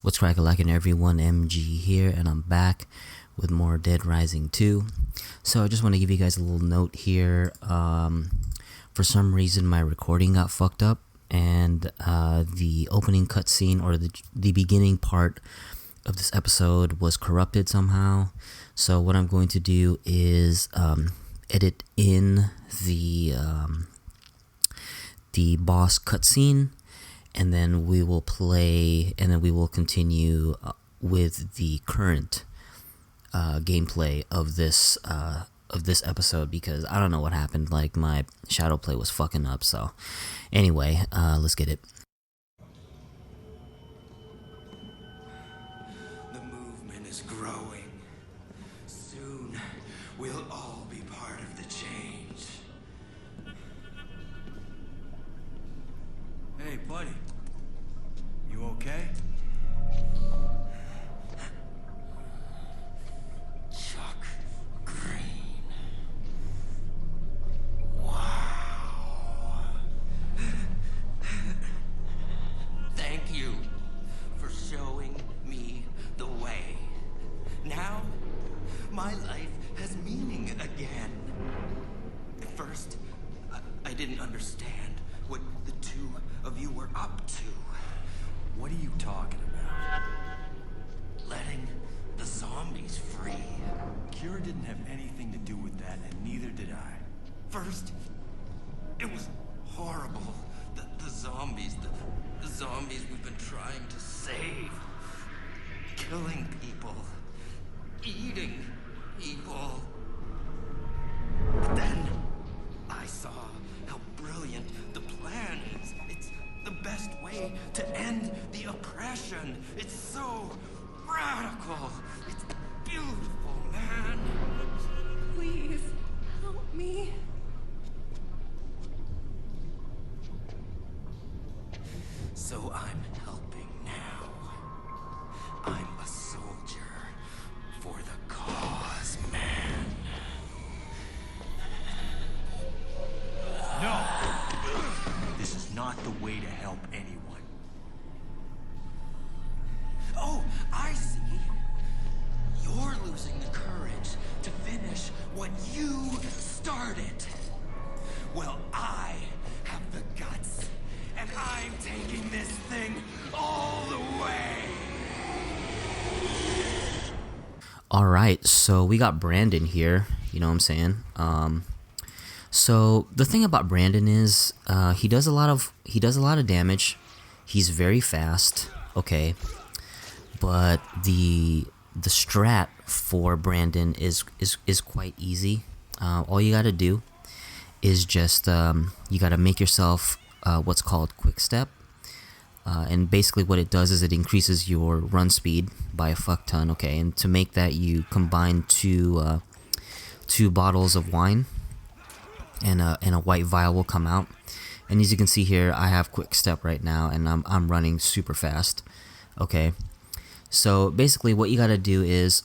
What's crackalackin' everyone, MG here, and I'm back with more Dead Rising 2. So I just want to give you guys a little note here. For some reason my recording got fucked up, and the opening cutscene, or the beginning part of this episode, was corrupted somehow. So what I'm going to do is edit in the boss cutscene, and then we will play, and then we will continue with the current gameplay of this episode, because I don't know what happened. Like, my shadow play was fucking up. So anyway, let's get it. The movement is growing. Soon we'll all be part of the change. Hey, buddy. You okay? Chuck Green. Wow. Thank you for showing me the way. Now, my life has meaning again. At first, I didn't understand what the two of you were up to. What are you talking about? Letting the zombies free. Kira didn't have anything to do with that, and neither did I. First, it was horrible. The zombies, the zombies we've been trying to save. Killing people. Eating people. But then, I saw how brilliant the plan is. It's the best way to end the oppression. It's so radical. It's beautiful, man. Please, help me. So I'm helping now. I'm a soldier for the cause, man. No! This is not the way to help anyone. Oh, I see. You're losing the courage to finish what you started. Well, I have the guts, and I'm taking this thing all the way. Alright, so we got Brandon here, you know what I'm saying? So the thing about Brandon is he does a lot of damage. He's very fast, okay, but the strat for Brandon is quite easy. All you gotta do is just you gotta make yourself what's called quick step, and basically what it does is it increases your run speed by a fuck ton. Okay, and to make that, you combine two bottles of wine, and a white vial will come out. And as you can see here, I have quick step right now, and I'm running super fast. Okay, so basically what you gotta do is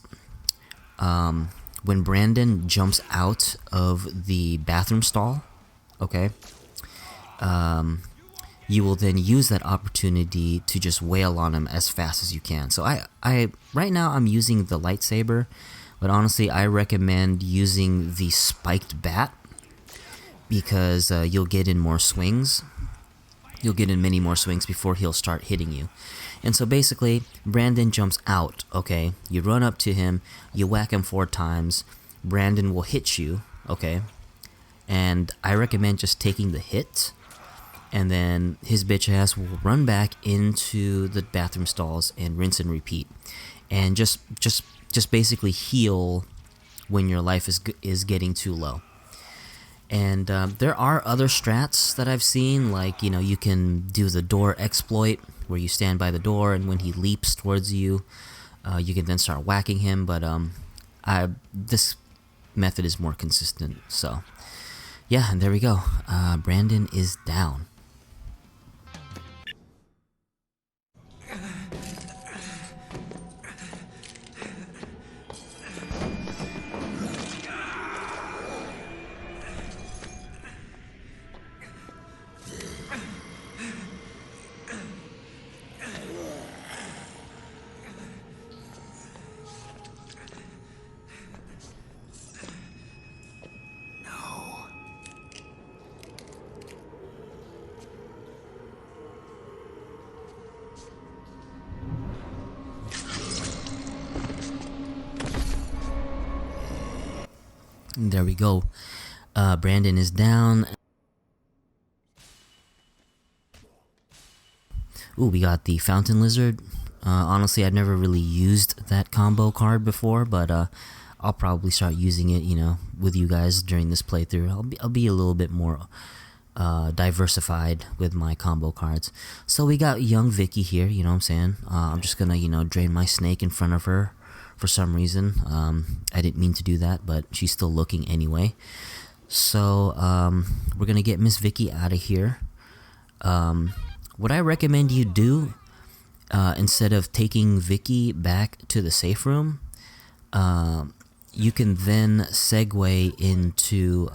when Brandon jumps out of the bathroom stall, okay, you will then use that opportunity to just wail on him as fast as you can. So I right now I'm using the lightsaber, but honestly I recommend using the spiked bat, because you'll get in more swings. You'll get in many more swings before he'll start hitting you. And so basically, Brandon jumps out, okay? You run up to him, you whack him 4 times, Brandon will hit you, okay? And I recommend just taking the hit, and then his bitch ass will run back into the bathroom stalls and rinse and repeat. And just basically heal when your life is getting too low. And there are other strats that I've seen, like, you know, you can do the door exploit, where you stand by the door, and when he leaps towards you, you can then start whacking him. But this method is more consistent. So yeah, and there we go. Brandon is down. There we go. Brandon is down. Ooh, we got the Fountain Lizard. Honestly, I've never really used that combo card before, but I'll probably start using it, with you guys during this playthrough. I'll be a little bit more diversified with my combo cards. So we got young Vicky here, you know what I'm saying? I'm just gonna, drain my snake in front of her for some reason. I didn't mean to do that, but she's still looking anyway. So we're gonna get Miss Vicky out of here. What I recommend you do, instead of taking Vicky back to the safe room, you can then segue into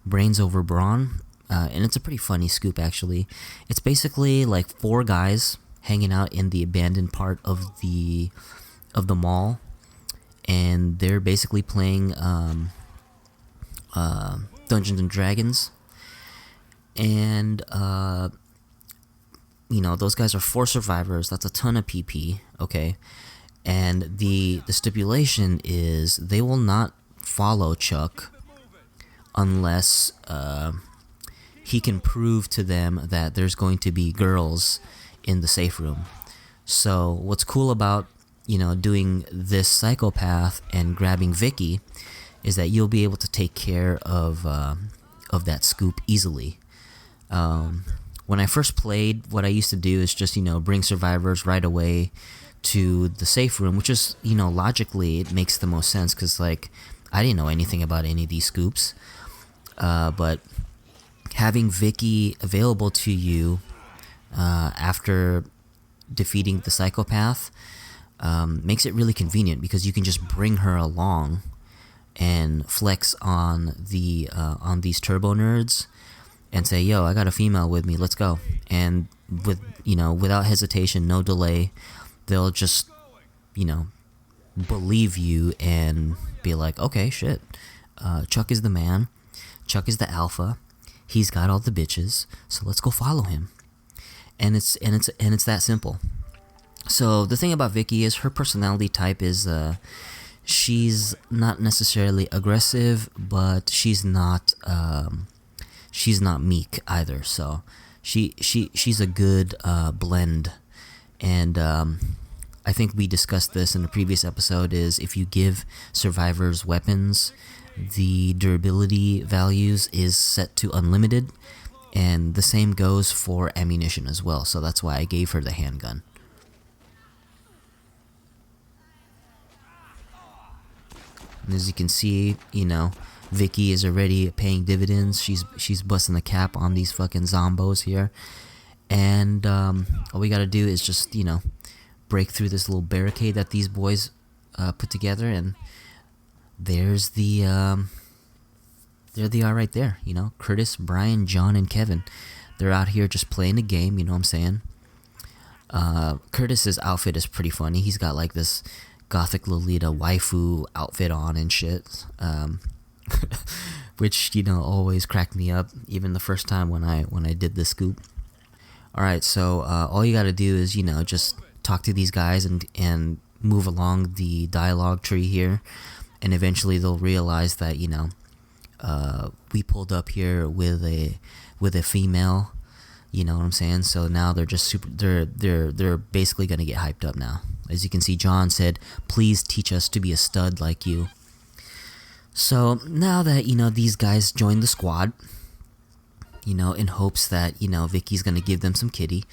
Brains over Brawn, and it's a pretty funny scoop actually. It's basically like 4 guys hanging out in the abandoned part of the mall, and they're basically playing Dungeons and Dragons, and those guys are 4 survivors. That's a ton of PP, okay? And the stipulation is they will not follow Chuck unless he can prove to them that there's going to be girls in the safe room. So what's cool about doing this psychopath and grabbing Vicky is that you'll be able to take care of that scoop easily. When I first played, what I used to do is just bring survivors right away to the safe room, which is logically it makes the most sense because like I didn't know anything about any of these scoops, but having Vicky available to you after defeating the psychopath makes it really convenient because you can just bring her along and flex on these turbo nerds and say, yo, I got a female with me, let's go. And without hesitation, no delay, they'll just believe you and be like, okay, shit, Chuck is the man, Chuck is the alpha, he's got all the bitches, so let's go follow him. And it's that simple. So the thing about Vicky is her personality type is she's not necessarily aggressive, but she's not meek either. So she's a good blend. And I think we discussed this in a previous episode, is if you give survivors weapons, the durability values is set to unlimited, and the same goes for ammunition as well. So that's why I gave her the handgun. And as you can see, Vicky is already paying dividends. She's busting the cap on these fucking zombos here. And all we gotta do is just, break through this little barricade that these boys put together, and there's there they are right there, Curtis, Brian, John, and Kevin. They're out here just playing the game, you know what I'm saying? Curtis's outfit is pretty funny. He's got like this gothic Lolita waifu outfit on and shit, which always cracked me up, even the first time when I did this scoop. All right, so all you got to do is just talk to these guys and move along the dialogue tree here, and eventually they'll realize that we pulled up here with a female. You know what I'm saying? So now they're just they're basically gonna get hyped up now. As you can see, John said, "Please teach us to be a stud like you." So now that these guys joined the squad, in hopes that Vicky's gonna give them some kitty,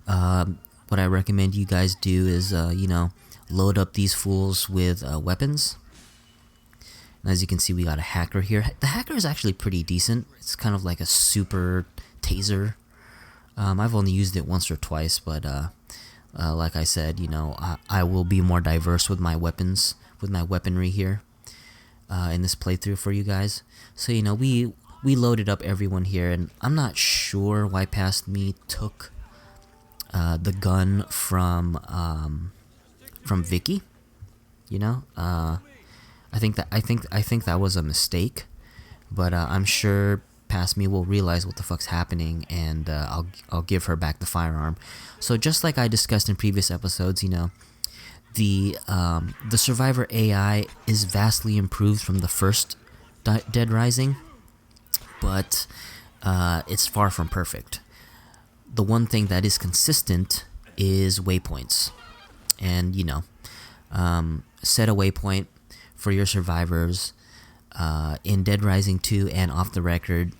what I recommend you guys do is load up these fools with weapons. And as you can see, we got a hacker here. The hacker is actually pretty decent. It's kind of like a super taser. I've only used it once or twice, but like I said, I will be more diverse with my weapons, with my weaponry here in this playthrough for you guys. So we loaded up everyone here, and I'm not sure why Past Me took the gun from Vicky. I think that was a mistake, but I'm sure Past Me will realize what the fuck's happening, and I'll give her back the firearm. So just like I discussed in previous episodes, the Survivor AI is vastly improved from the first Dead Rising, but it's far from perfect. The one thing that is consistent is waypoints, and set a waypoint for your survivors. In Dead Rising 2 and Off the Record,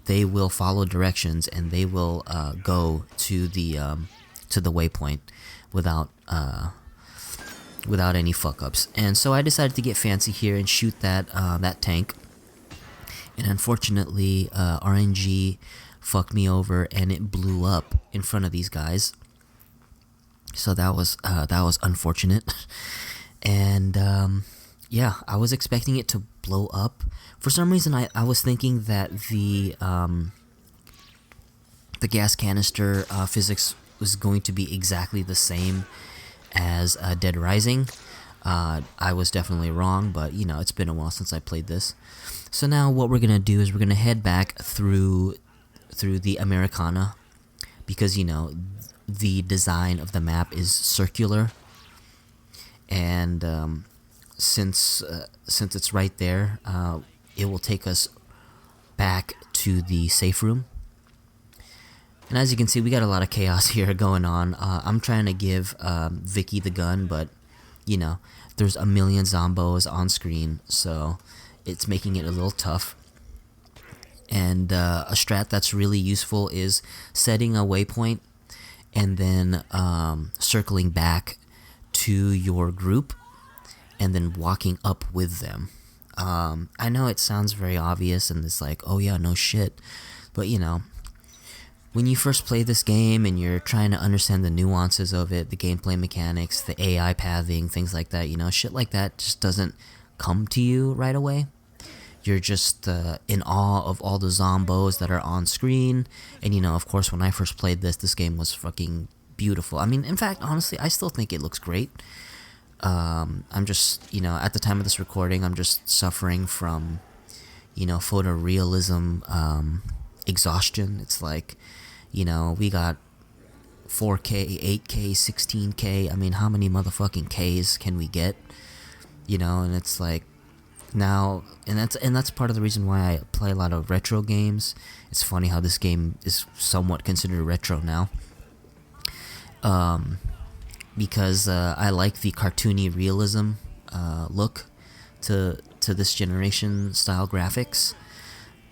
they will follow directions and they will go to the waypoint without any fuck ups. And so I decided to get fancy here and shoot that tank. And unfortunately, RNG fucked me over and it blew up in front of these guys. So that was unfortunate. And I was expecting it to blow up. For some reason, I was thinking that the gas canister physics was going to be exactly the same as Dead Rising. I was definitely wrong, but it's been a while since I played this. So now what we're gonna do is we're gonna head back through the Americana, because the design of the map is circular, and since it's right there, it will take us back to the safe room. And as you can see, we got a lot of chaos here going on. I'm trying to give Vicky the gun, but there's a million zombos on screen, so it's making it a little tough. And a strat that's really useful is setting a waypoint and then circling back to your group and then walking up with them. I know it sounds very obvious and it's like, oh yeah, no shit. But when you first play this game and you're trying to understand the nuances of it, the gameplay mechanics, the AI pathing, things like that, shit like that just doesn't come to you right away. You're just in awe of all the zombos that are on screen. And of course, when I first played this game was fucking beautiful. I mean, in fact, honestly, I still think it looks great. I'm just, at the time of this recording, I'm just suffering from, photorealism exhaustion. It's like, we got 4K, 8K, 16K. I mean, how many motherfucking Ks can we get? And it's like now, and that's part of the reason why I play a lot of retro games. It's funny how this game is somewhat considered retro now. Because I like the cartoony realism look to this generation style graphics.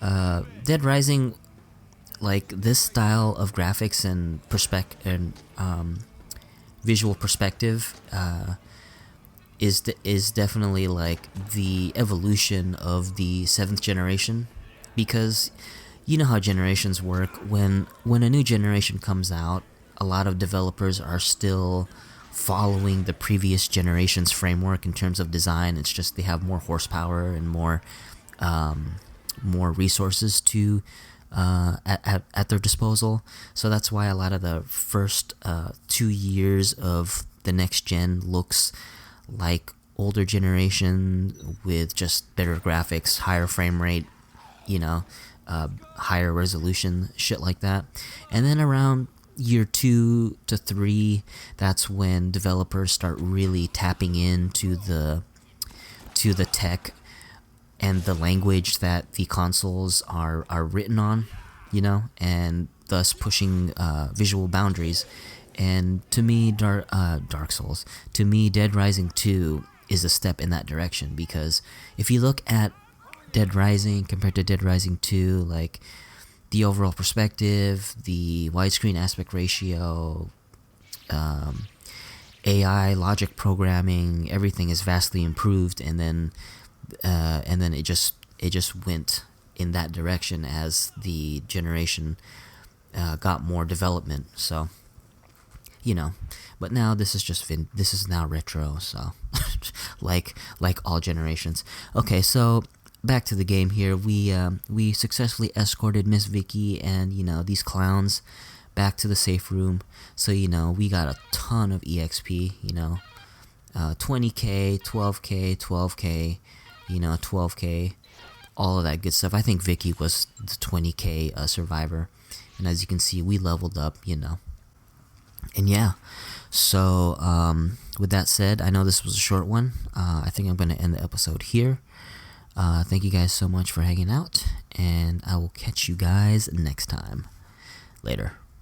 Dead Rising, like this style of graphics and visual perspective, is definitely like the evolution of the 7th generation, because you know how generations work. When a new generation comes out, a lot of developers are still following the previous generation's framework in terms of design. It's just they have more horsepower and more resources to at their disposal. So that's why a lot of the first 2 years of the next gen looks like older generation with just better graphics, higher frame rate, higher resolution, shit like that. And then around year 2 to 3, that's when developers start really tapping into the tech and the language that the consoles are written on, and thus pushing visual boundaries. And to me, Dark Souls, to me, Dead Rising 2 is a step in that direction, because if you look at Dead Rising compared to Dead Rising 2, like the overall perspective, the widescreen aspect ratio, AI, logic programming, everything is vastly improved, and then it just went in that direction as the generation got more development. So, but now this is now retro, so like all generations. Okay, so back to the game here. We successfully escorted Miss Vicky and these clowns back to the safe room. So we got a ton of EXP. 20k, 12k, 12k, 12k, all of that good stuff. I think Vicky was the 20k survivor, and as you can see, we leveled up. And yeah, so with that said, I know this was a short one. I think I'm going to end the episode here. Thank you guys so much for hanging out, and I will catch you guys next time. Later.